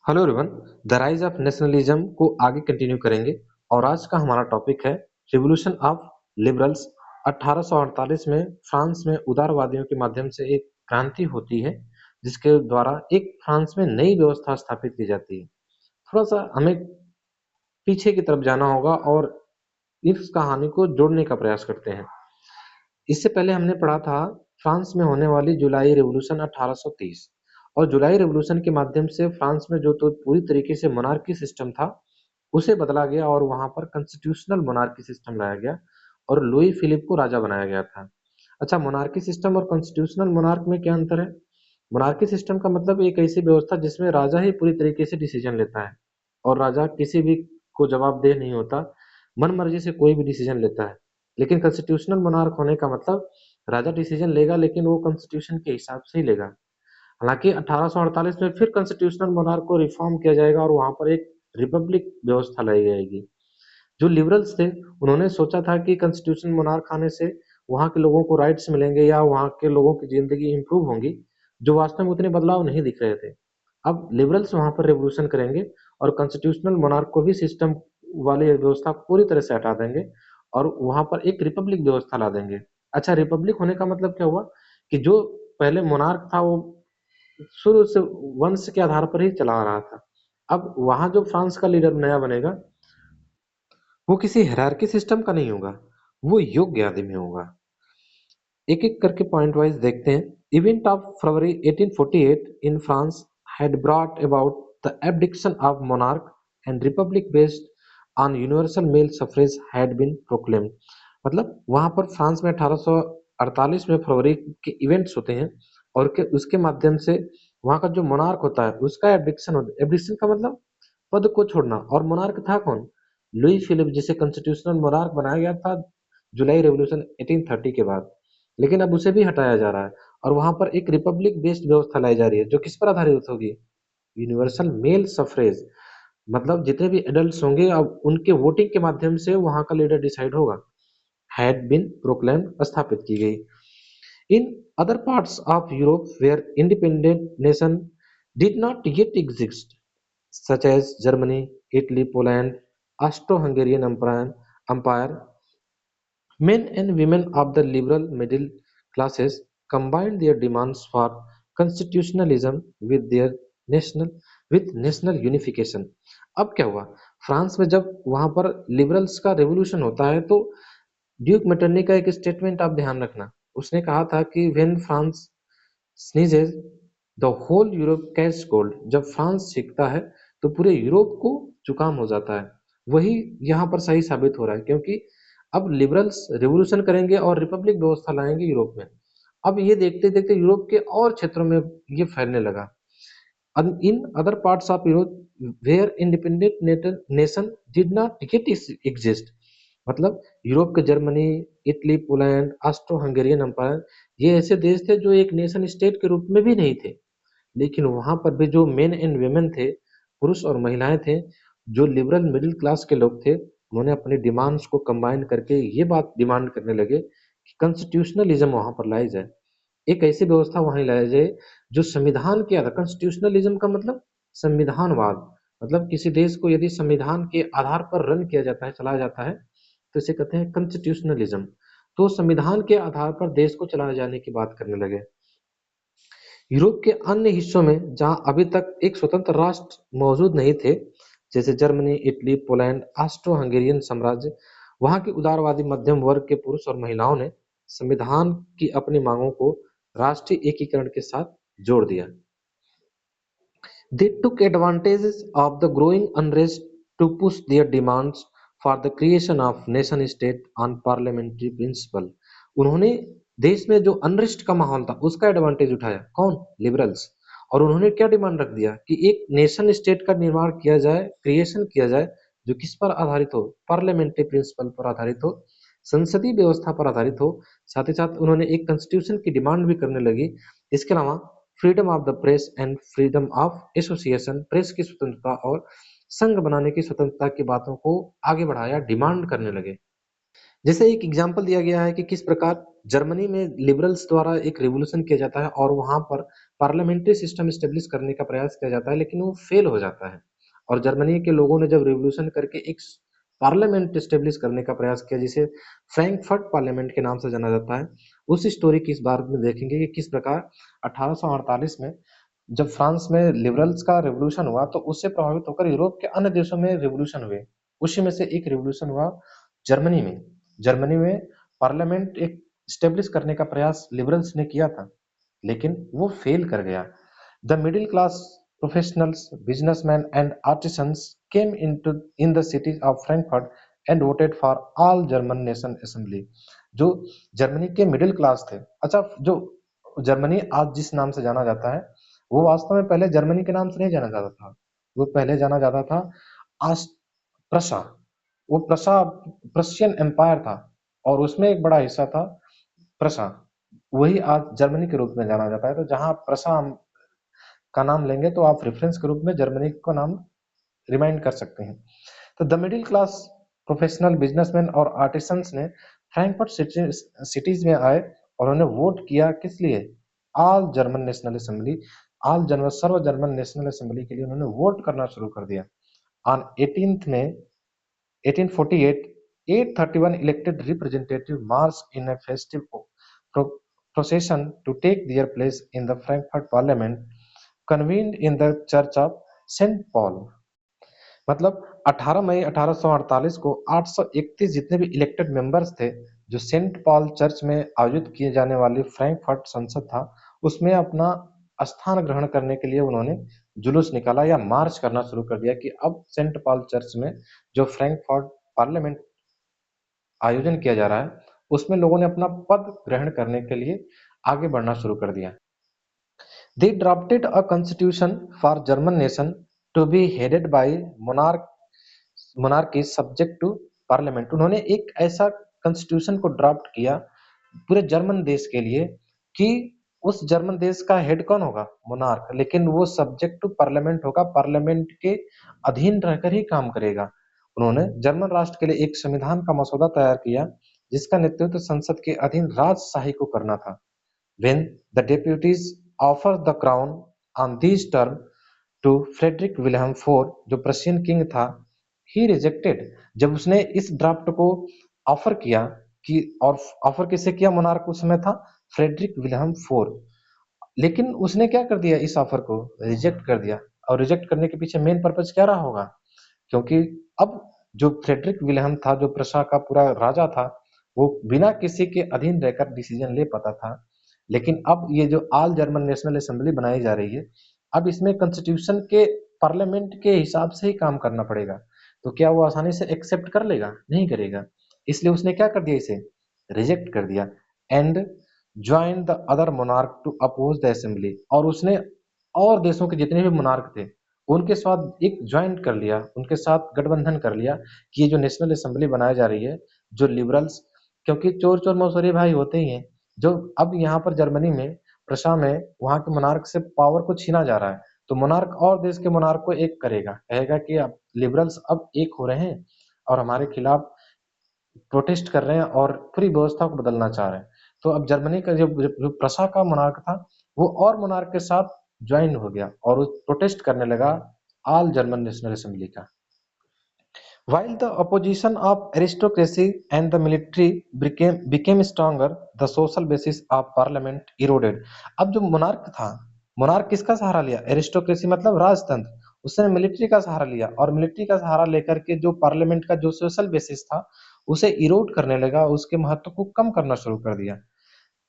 Hello everyone. The rise of nationalism को आगे continue करेंगे और आज का हमारा टॉपिक है रिवॉल्यूशन ऑफ लिबरल्स। 1848 में फ्रांस में उदारवादियों के माध्यम से एक क्रांति होती है जिसके द्वारा एक फ्रांस में नई व्यवस्था स्थापित की जाती है। थोड़ा सा हमें पीछे की तरफ जाना होगा और इस कहानी को जोड़ने का प्रयास करते हैं। इससे पहले हमने पढ़ा था फ्रांस में होने वाली जुलाई रिवॉल्यूशन 1830 और जुलाई रिवॉल्यूशन के माध्यम से फ्रांस में जो तो पूरी तरीके से मोनार्की सिस्टम था उसे बदला गया और वहां पर कॉन्स्टिट्यूशनल मोनार्की सिस्टम लाया गया और लुई फिलिप को राजा बनाया गया था। अच्छा, मोनार्की सिस्टम और कॉन्स्टिट्यूशनल मोनार्क में क्या अंतर है? मोनार्की सिस्टम का मतलब एक ऐसी व्यवस्था जिसमें राजा ही पूरी तरीके से डिसीजन लेता है और राजा किसी भी को जवाबदेह नहीं होता, मन मर्जी से कोई भी डिसीजन लेता है। लेकिन कॉन्स्टिट्यूशनल मोनार्क होने का मतलब राजा डिसीजन लेगा लेकिन वो कॉन्स्टिट्यूशन के हिसाब से ही लेगा। हालांकि 1848 में फिर कॉन्स्टिट्यूशनल मोनार्क को रिफॉर्म किया जाएगा और वहां पर एक रिपब्लिक व्यवस्था लाई जाएगी। जो लिबरल्स थे उन्होंने सोचा था कि कॉन्स्टिट्यूशन मोनार्क आने से वहां के लोगों को राइट्स मिलेंगे या वहां के लोगों की जिंदगी इंप्रूव होंगी, जो वास्तव में उतने बदलाव नहीं दिख रहे थे। अब लिबरल्स वहां पर रेवोल्यूशन करेंगे और कॉन्स्टिट्यूशनल मोनार्क को भी सिस्टम वाली व्यवस्था पूरी तरह से हटा देंगे और वहां पर एक रिपब्लिक व्यवस्था ला देंगे। अच्छा, रिपब्लिक होने का मतलब क्या हुआ कि जो पहले मोनार्क था वो शुरू से वंश के आधार पर ही चला आ रहा था। अब वहां जो फ्रांस का लीडर नया बनेगा वो किसी हायरार्की सिस्टम का नहीं होगा, वो योग्य आदमी होगा। एक एक करके पॉइंट वाइज देखते हैं। Event of February 1848 in France had brought about the abdication of monarch and republic based on universal male suffrage had been proclaimed। मतलब वहां पर फ्रांस में 1848 में फरवरी के इवेंट्स होते हैं और उसके माध्यम से वहां का जो मोनार्क होता है उसका एब्डिक्शन होता है। एब्डिक्शन का मतलब पद को छोड़ना। और मोनार्क था कौन? लुई फिलिप, जिसे कॉन्स्टिट्यूशनल मोनार्क बनाया गया था जुलाई रेवोल्यूशन 1830 के बाद। लेकिन अब उसे भी हटाया जा रहा है और वहां पर एक रिपब्लिक बेस्ड व्यवस्था लाई जा रही है जो किस पर आधारित होगी? Universal male suffrage. मतलब जितने भी एडल्ट होंगे अब उनके वोटिंग के माध्यम से वहां का लीडर डिसाइड होगा। हैड बीन प्रोक्लेम्ड, स्थापित की गई। In other parts of Europe where independent nation did not yet exist such as Germany, Italy, Poland, Austro-Hungarian Empire, men and women of the liberal middle classes combined their demands for constitutionalism with their national national unification। अब क्या हुआ? France में जब वहां पर liberals का revolution होता है तो ड्यूक मेटरनी का एक स्टेटमेंट आप ध्यान रखना। उसने कहा था कि when France sneezes the whole Europe catch cold. जब फ्रांस छींकता है तो पूरे यूरोप को जुकाम हो जाता है। वही यहाँ पर सही साबित हो रहा है क्योंकि अब लिबरल्स रिवोल्यूशन करेंगे और रिपब्लिक व्यवस्था लाएंगे यूरोप में। अब ये देखते देखते यूरोप के और क्षेत्रों में ये फैलने लगा। In other parts of Europe where independent nation did not yet exist. मतलब यूरोप के Germany, Italy, Poland, Austro Hungarian empire, ये ऐसे देश थे जो एक नेशन स्टेट के रूप में भी नहीं थे। लेकिन वहां पर भी जो मेन एंड वेमेन थे, पुरुष और महिलाएं थे, जो लिबरल मिडिल क्लास के लोग थे, उन्होंने अपने डिमांड्स को कंबाइन करके ये बात डिमांड करने लगे कि कॉन्स्टिट्यूशनलिज्म वहां पर लाई जाए। एक ऐसी व्यवस्था वहां लाई जाए जो संविधान के आधार। कॉन्स्टिट्यूशनलिज्म का मतलब संविधानवाद। मतलब किसी देश को यदि संविधान के आधार पर रन किया जाता है, चलाया जाता है, तो इसे कहते हैं कॉन्स्टिट्यूशनलिज्म। तो संविधान के आधार पर देश को चलाए जाने की बात करने लगे। यूरोप के अन्य हिस्सों में जहां अभी तक एक स्वतंत्र राष्ट्र मौजूद नहीं थे, जैसे Germany, Italy, Poland, Austro Hungarian साम्राज्य, वहां के उदारवादी मध्यम वर्ग के पुरुष और महिलाओं ने संविधान की अपनी मांगों को राष्ट्रीय एकीकरण के साथ जोड़ दिया। They took advantage of the growing unrest to push their demands for the creation of nation state on parliamentary principle। उन्होंने देश में जो अनरेस्ट का माहौल था उसका एडवांटेज उठाया। कौन? लिबरल्स। और उन्होंने क्या डिमांड रख दिया कि एक नेशन स्टेट का निर्माण किया जाए, क्रिएशन किया जाए, जो किस पर आधारित हो? पार्लियामेंट्री प्रिंसिपल पर आधारित हो, संसदीय व्यवस्था पर आधारित हो। साथ ही साथ उन्होंने एक कॉन्स्टिट्यूशन की डिमांड भी करने लगी। इसके अलावा freedom of the press and freedom of association, press की स्वतंत्रता और संघ बनाने की स्वतंत्रता की बातों को आगे बढ़ाया, डिमांड करने लगे। जैसे एक एग्जाम्पल दिया गया है कि किस प्रकार जर्मनी में लिबरल्स द्वारा एक रिवोल्यूशन किया जाता है और वहां पर पार्लियामेंट्री सिस्टम स्टेब्लिश करने का प्रयास किया जाता है, लेकिन वो फेल हो जाता है। और जर्मनी के लोगों ने जब रिवॉल्यूशन करके एक पार्लियामेंट स्टेब्लिश करने का प्रयास किया, जिसे फ्रैंकफर्ट पार्लियामेंट के नाम से जाना जाता है, उस स्टोरी की इस बार में देखेंगे कि किस प्रकार 1848 में जब फ्रांस में लिबरल्स का रिवॉल्यूशन हुआ, तो उससे प्रभावित होकर यूरोप के अन्य देशों में रिवॉल्यूशन हुए। उसी में से एक रिवॉल्यूशन हुआ जर्मनी में। जर्मनी में पार्लियामेंट एक स्टेब्लिश करने का प्रयास लिबरल्स ने किया था, लेकिन वो फेल कर गया। The middle class professionals, businessman and artisans came in the city of Frankfurt and voted for all German nation assembly. जो जर्मनी के मिडिल क्लास थे, अच्छा, जो जर्मनी आज जिस नाम से जाना जाता है, वो वास्तव में पहले जर्मनी के नाम से नहीं जाना जाता था। वो पहले जाना जाता था आस प्रशा। वो प्रशियन एम्पायर था, और उसमें एक बड़ा हिस्सा था प्रशा। वही आज जर्मनी के रूप में जाना जाता है। तो जहां प्रशा का नाम लेंगे, तो आप रेफरेंस के रूप में जर्मनी का नाम रिमाइंड कर सकते हैं। तो the middle class professional, businessman और आर्टिसंस ने फ्रैंकफर्ट सिटीज में आए, और उन्होंने वोट किया किस लिए? All German national assembly, all German सर्व जर्मन नेशनल असेंबली के लिए उन्होंने वोट करना शुरू कर दिया। ऑन 18th में 1848, 831 elected representative marched in a festive procession to take their place in the Frankfurt Parliament, convened in the Church of St. Paul। मतलब 18 मई 1848 को 831 जितने भी इलेक्टेड मेंबर्स थे, जो सेंट पॉल चर्च में आयोजित किए जाने वाली फ्रैंकफर्ट संसद था, उसमें अपना स्थान ग्रहण करने के लिए उन्होंने जुलूस निकाला या मार्च करना शुरू कर दिया कि अब सेंट पॉल चर्च में जो फ्रैंकफर्ट पार्लियामेंट आयोजन किया जा रहा है, उसमें लोगों ने अपना पद ग्रहण करने के लिए आगे बढ़ना शुरू कर दिया। They drafted a constitution for German nation to be headed by monarchy subject to parliament। उन्होंने एक ऐसा कॉन्स्टिट्यूशन को ड्राफ्ट किया पूरे जर्मन देश के लिए कि उस जर्मन देश का हेड कौन होगा? मोनार्क, लेकिन वो सब्जेक्ट टू पार्लियामेंट होगा, पार्लियामेंट के अधीन रहकर ही काम करेगा। उन्होंने जर्मन राष्ट्र के लिए एक संविधान का मसौदा तैयार किया, जिसका नेतृत्व संसद के अधीन राजशाही को करना था। When the deputies offered the crown on this term to Frederick William IV, जो प्रशियन किंग था, he rejected। जब उसने इस ड्राफ्ट को ऑफर किया कि, और ऑफर किसे किया? मोनार्क उस समय था फ्रेडरिक विलियम फोर, लेकिन उसने क्या कर दिया? इस ऑफर को रिजेक्ट कर दिया। और रिजेक्ट करने के पीछे मेन पर्पज क्या रहा होगा? क्योंकि अब जो फ्रेडरिक विलियम था, जो प्रशा का पूरा राजा था, वो बिना किसी के अधीन रहकर डिसीजन ले पाता था। लेकिन अब ये जो ऑल जर्मन नेशनल असेंबली बनाई जा रही है, अब इसमें कॉन्स्टिट्यूशन के पार्लियामेंट के हिसाब से ही काम करना पड़ेगा। तो क्या वो आसानी से एक्सेप्ट कर लेगा? नहीं करेगा। इसलिए उसने क्या कर दिया? इसे रिजेक्ट कर दिया। And join the other monarch to oppose the assembly. और उसने और देशों के जितने भी मोनार्क थे, उनके साथ एक ज्वाइंट कर लिया, उनके साथ गठबंधन कर लिया कि ये जो नेशनल असेंबली बनाई जा रही है, जो लिबरल्स, क्योंकि चोर चोर मौसरी भाई होते ही हैं, जो अब यहाँ पर जर्मनी में प्रशा में वहां के मोनार्क से पावर को छीना जा रहा है, तो मोनार्क और देश के मोनार्क को एक करेगा, कहेगा कि अब लिबरल्स अब एक हो रहे हैं और हमारे खिलाफ प्रोटेस्ट कर रहे हैं और पूरी व्यवस्था को बदलना चाह रहे हैं। तो अब जर्मनी का जो प्रशा का मोनार्क था, वो और मोनार्क के साथ ज्वाइन हो गया और प्रोटेस्ट करने लगा ऑल जर्मन नेशनल असेंबली का। While the opposition of aristocracy and the military became stronger, the social basis of parliament eroded। अब जो मोनार्क था, मोनार्क किसका सहारा लिया? एरिस्टोक्रेसी मतलब राजतंत्र। उसने मिलिट्री का सहारा लिया, और मिलिट्री का सहारा लेकर के जो पार्लियामेंट का जो सोशल बेसिस था, उसे इरोड करने लगा, उसके महत्व को कम करना शुरू कर दिया।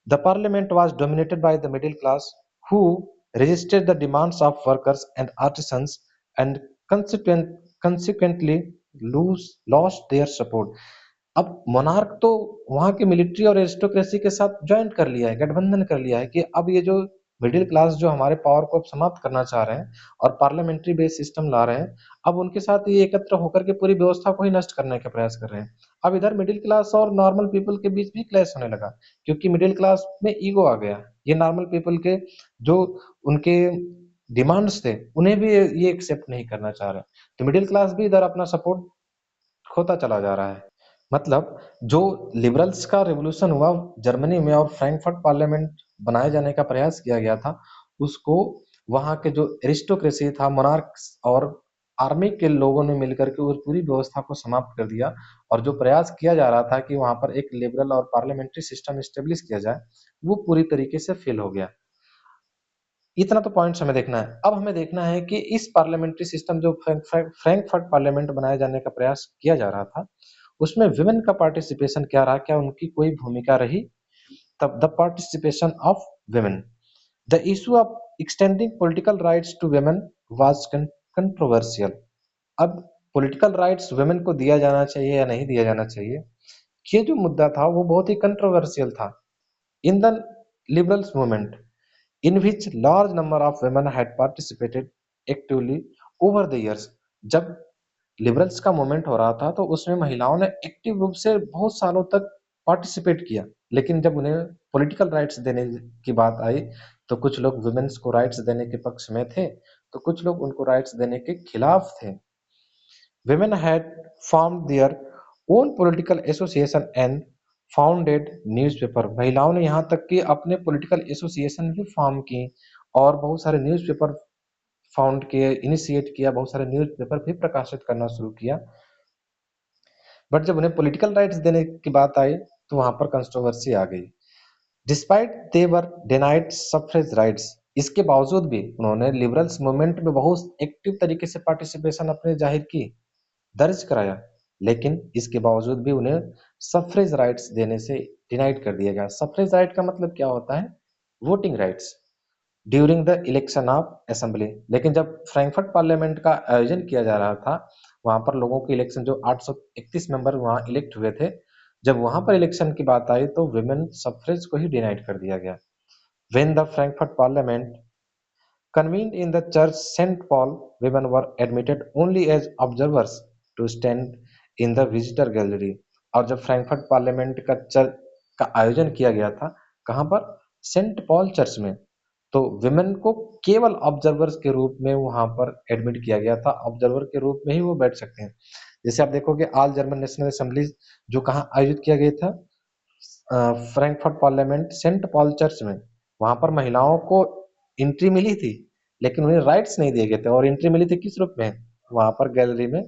The parliament was dominated by the middle class, who resisted the demands of workers and artisans, and consequently lost their support। अब मोनार्क तो वहां के मिलिट्री और एरिस्टोक्रेसी के साथ ज्वाइंट कर लिया है, गठबंधन कर लिया है कि अब ये जो मिडिल क्लास जो हमारे पावर को अब समाप्त करना चाह रहे हैं और पार्लियामेंट्री बेस्ड सिस्टम ला रहे हैं, अब उनके साथ ये एकत्र होकर के पूरी व्यवस्था को ही नष्ट करने का प्रयास कर रहे हैं। अब इधर मिडिल क्लास और नॉर्मल पीपल के बीच भी क्लैश होने लगा, क्योंकि मिडिल क्लास में ईगो आ गया। ये नॉर्मल पीपल के जो उनके डिमांड्स थे, उन्हें भी ये एक्सेप्ट नहीं करना चाह रहे, तो मिडिल क्लास भी इधर अपना सपोर्ट खोता चला जा रहा है। मतलब जो लिबरल्स का रिवॉल्यूशन हुआ जर्मनी में और फ्रैंकफर्ट पार्लियामेंट बनाए जाने का प्रयास किया गया था, उसको वहाँ के जो एरिस्टोक्रेसी था, मोनार्क्स और आर्मी के लोगों ने मिलकर के उस पूरी व्यवस्था को समाप्त कर दिया और जो प्रयास किया जा रहा था कि वहाँ पर एक लिबरल और पार्लियामेंट्री सिस्टम एस्टेब्लिश किया जाए, वो पूरी तरीके से फेल हो गया। इतना तो पॉइंट्स हमें देखना है। अब हमें देखना है कि इस पार्लियामेंट्री सिस्टम जो फ्रैंकफर्ट पार्लियामेंट बनाए जाने का प्रयास किया जा रहा था, उसमें विमेन का पार्टिसिपेशन क्या रहा, क्या उनकी कोई भूमिका रही? तब the participation of women, the issue of extending political rights to women was controversial. अब पॉलिटिकल राइट्स वुमेन को दिया जाना चाहिए या नहीं दिया जाना चाहिए, ये जो मुद्दा था वो बहुत ही कंट्रोवर्शियल था। In the liberals movement in which large number of women had participated actively over the years, जब लिबरल्स का मूवमेंट हो रहा था तो उसमें महिलाओं ने एक्टिव रूप से बहुत सालों तक पार्टिसिपेट किया, लेकिन जब उन्हें पॉलिटिकल राइट्स देने की बात आई तो कुछ लोग वुमेन्स को राइट्स देने के पक्ष में थे तो कुछ लोग उनको राइट्स देने के खिलाफ थे। Women had formed their own political association and founded newspaper, महिलाओं ने यहाँ तक कि अपने पॉलिटिकल एसोसिएशन भी फॉर्म की और बहुत सारे न्यूज़पेपर फाउंड किए, इनिशिएट किया, बहुत सारे न्यूज़पेपर भी प्रकाशित करना शुरू किया। बट जब उन्हें पॉलिटिकल राइट्स देने की बात आई तो वहां पर कंट्रोवर्सी आ गई। डिस्पाइट दे वर डिनाइड सफ्रेज राइट्स, इसके बावजूद भी उन्होंने लिबरल्स मूवमेंट में बहुत एक्टिव तरीके से पार्टिसिपेशन अपने जाहिर की, दर्ज कराया, लेकिन इसके बावजूद भी उन्हें सफ्रेज राइट्स देने से डिनाइड कर दिया गया। सफ्रेज राइट का मतलब क्या होता है? Voting rights during the election of assembly. लेकिन जब फ्रैंकफर्ट पार्लियामेंट का आयोजन किया जा रहा था, वहां पर लोगों के इलेक्शन जो 831 मेंबर वहां इलेक्ट हुए थे, जब वहां पर इलेक्शन की बात आई तो वुमेन सफ्रेज को ही डिनाइड कर दिया गया। When the Frankfurt parliament convened in the church St. Paul, women were admitted only as observers to stand in the visitor gallery। और जब फ्रैंकफर्ट पार्लियामेंट का चर्च का आयोजन किया गया था, कहाँ पर? सेंट पॉल चर्च में, तो विमेन को केवल ऑब्जर्वर्स के रूप में वहां पर एडमिट किया गया था। ऑब्जर्वर के रूप में ही वो बैठ सकते हैं। जैसे आप देखोगे ऑल जर्मन नेशनल असेंबली जो कहाँ आयोजित किया गया था, Frankfurt parliament Saint Paul church में, वहां पर महिलाओं को एंट्री मिली थी लेकिन उन्हें राइट्स नहीं दिए गए थे। और एंट्री मिली थी किस रूप में? वहां पर गैलरी में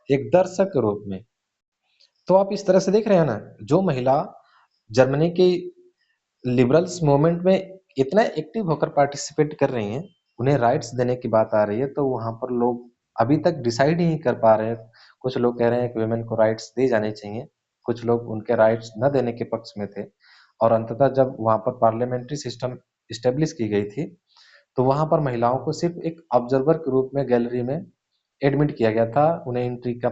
एक दर्शक के रूप में। तो आप इस तरह से देख रहे हैं ना, जो महिला जर्मनी की लिबरल्स मूवमेंट में इतना एक्टिव होकर पार्टिसिपेट कर रही हैं, उन्हें राइट्स देने की बात आ रही है तो वहां पर लोग अभी तक डिसाइड ही नहीं कर पा रहे हैं। कुछ लोग कह रहे हैं कि वुमेन को राइट्स दिए जाने चाहिए, कुछ लोग उनके राइट्स न देने के पक्ष में थे। और अंततः जब वहां पर पार्लियामेंट्री सिस्टम स्टेब्लिश की गई थी तो वहां पर महिलाओं को सिर्फ एक ऑब्जर्वर के रूप में गैलरी में एडमिट किया गया था, उन्हें एंट्री का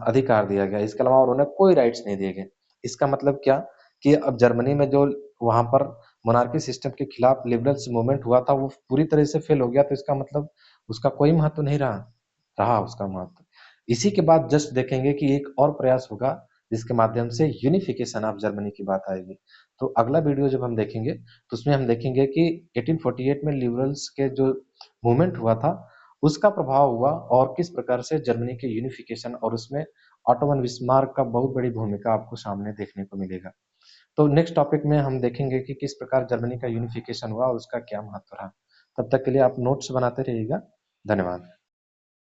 अधिकार दिया गया। इसके अलावा और उन्हें कोई राइट्स नहीं दिए गए। इसका मतलब क्या कि अब जर्मनी में जो वहां पर मोनार्की सिस्टम के खिलाफ लिबरल्स मूवमेंट हुआ था वो पूरी तरह से फेल हो गया, तो इसका मतलब उसका कोई महत्व नहीं रहा उसका महत्व। इसी के बाद जस्ट देखेंगे कि एक और प्रयास होगा जिसके माध्यम से यूनिफिकेशन ऑफ जर्मनी की बात आएगी। तो अगला वीडियो जब हम देखेंगे तो उसमें हम देखेंगे कि 1848 में लिबरल्स के जो मूवमेंट हुआ था उसका प्रभाव हुआ और किस प्रकार से जर्मनी के यूनिफिकेशन और उसमें ऑटो वन बिस्मार्क का बहुत बड़ी भूमिका आपको सामने देखने को मिलेगा। तो नेक्स्ट टॉपिक में हम देखेंगे कि किस प्रकार जर्मनी का यूनिफिकेशन हुआ और उसका क्या महत्व रहा। तब तक के लिए आप नोट्स बनाते रहिएगा। धन्यवाद।